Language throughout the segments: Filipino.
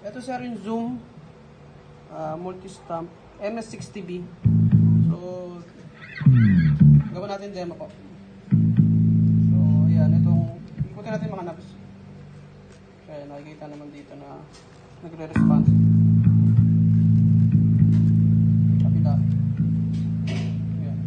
Ito sir yung Zoom Multistomp MS60B. So, gawin natin demo po. So, ayan. Itong, ikutin natin mga knobs. Kaya nakikita naman dito na nagre-response. Kapila. Ayan.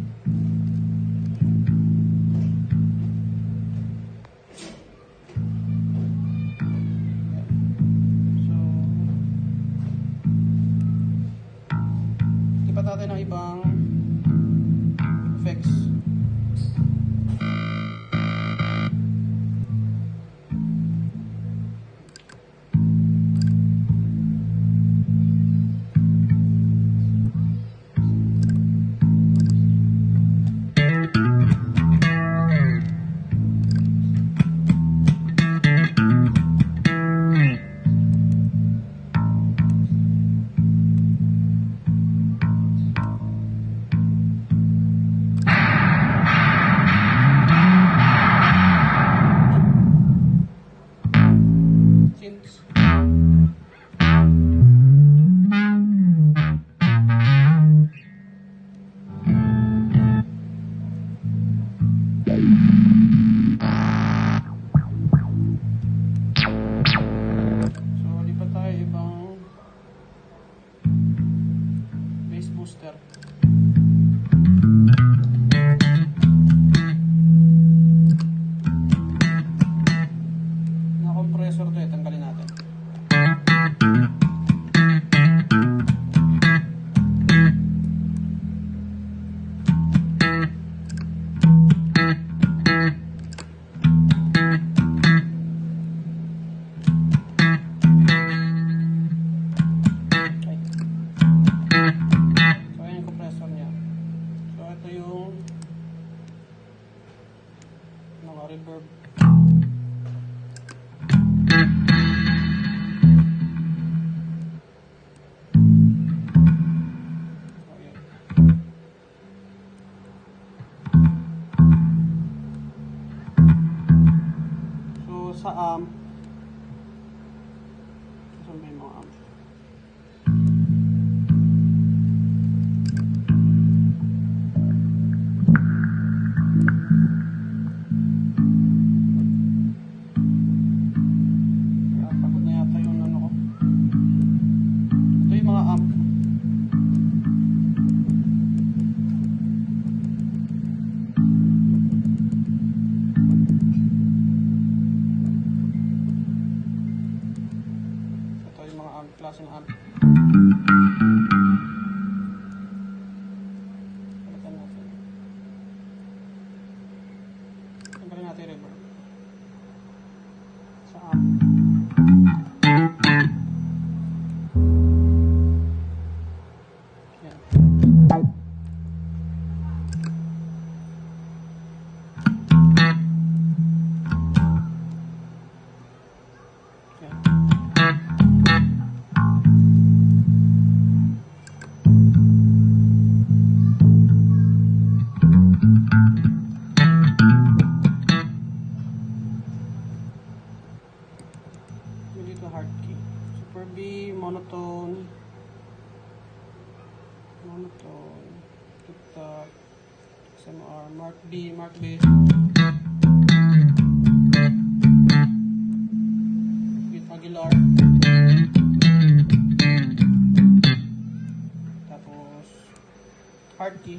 Lipat natin ang ibang effects. Booster. Na compressor to, tanggalin natin. Mga reverb. So sa amp, saan ba yung mga amp? Klase ng amp. Palitan natin. Tanggalin natin yung reverb. Sa amp. Yan. Yan. Dito hard key. Super B, monotone, TikTok, XMR, Mark B, Mark bass, Aguilar, tapos hard key,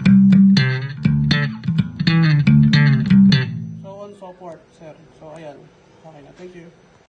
so on so forth, sir. So ayan, okay na, thank you.